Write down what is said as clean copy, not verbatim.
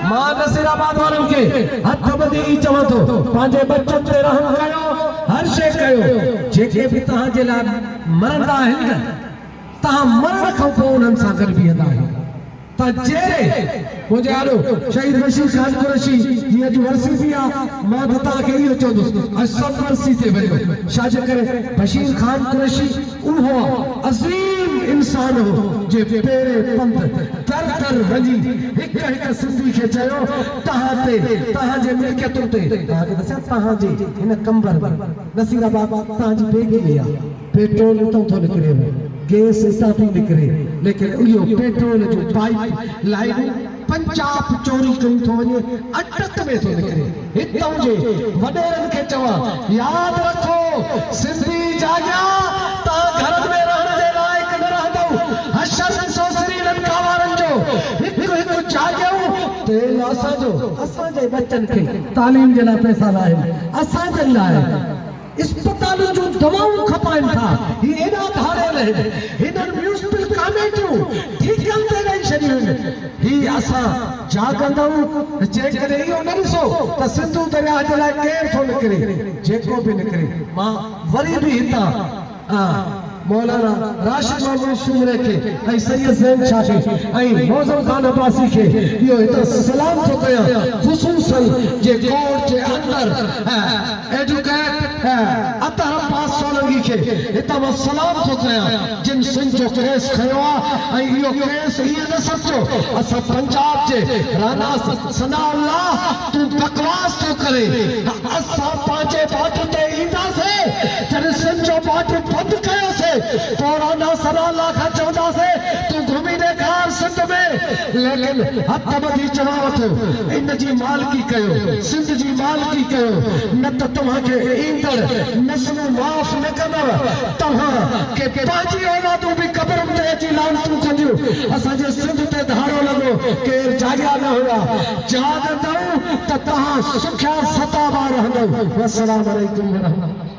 मां नसीराबाद वारन के हथ बधी चवां थो पंहिंजे बच्चन ते रहम कयो हर शे कयो जेके भी तहां जे ला मरंदा आहिनि न तहां मरण खां पोइ उन्हनि सां गॾु बीहंदा आहियो ता जेरे मुंहिंजे आरो शहीद बशीर खान कुरैशी जी अॼु वरसी थी आहे मां त तव्हांखे इहो चवंदुसि अॼु 100 वरसी ते वञो छा जे करे बशीर खान कुरैशी उहो अज़ीम इंसान हो जे पहिरें पंध दर दर वञी हिक हिक सिंधी खे चयो तव्हां ते तव्हांजे मिल्कियतुनि ते तव्हांखे दसिया तव्हांजे हिन कंबर नसीराबाद तव्हांजी बेगी वई आहे पेट्रोल हितां थो निकिरे गैस हितां थी निकिरे लेकिन इहो पेट्रोल जो पाइप लाइन पंजाब चोरी कई थो वञे अटक में थो निकिरे हितां जे वॾेरनि खे चवां यादि रखो सिंधी जाॻिया तव्हां घर में रहण जे लाइक़ न रहंदव हशर सोसरी लंका वारनि जो हिकु हिकु जाॻियो तेल असांजे बच्चनि खे तालीम जे लाइ पैसा लाइ असांजे लाइ अस्पतालों जो दवाऊं खपाइन था ये एना धाड़ेल है हिनन म्यूनिसिपल कमेटियूं ठीकन ते रही छॾियूं ही असां जागंदऊं जेकॾहिं इहो न ॾिसो त सिंधु दरिया जे लाइ केरु थो निकिरे जेको बि निकिरे मां वरी बि हितां मौलाना राशिद मोहम्मद शुमरे के ऐं सैयद ज़ैन शाह के ऐं मौज़म खान अब्बासी के इहो हितां सलाम थो कयां ख़ुसूसन जे कोर्ट जे अंदर एडवोकेट अतहर पास सोलंगी के हितां मां सलाम थो कयां जिन सिंध जो केस खयो आहे ऐं इहो केस ईअं न सम्झो असां पंजाब जे राणा सनाउल्लाह तूं बकवास थो करे असां पंहिंजे बाटू ते ईंदासीं जॾहिं सिंध जो बाटू बंदि कयोसीं पुराना सनाउल्लाह खां चवंदासीं तूं घुमी ॾेखार सिंध में लेकिन हथ ॿधी चवां वठो इन जी मालिकी कयो सिंध जी मालिकी कयो न त तव्हांखे ईंदड़ नस्लूं माफ़ न कंदव तव्हां के पंहिंजी औलादूं बि क़ब्रुनि ते अची लानतूं कंदियूं असांजे सिंध ते धाड़ो लॻो केरु जाॻिया न हुया जाॻंदव त तव्हां सुखिया सताबा रहंदव। वस्सलाम अलैकुम व रहमतुल्लाह।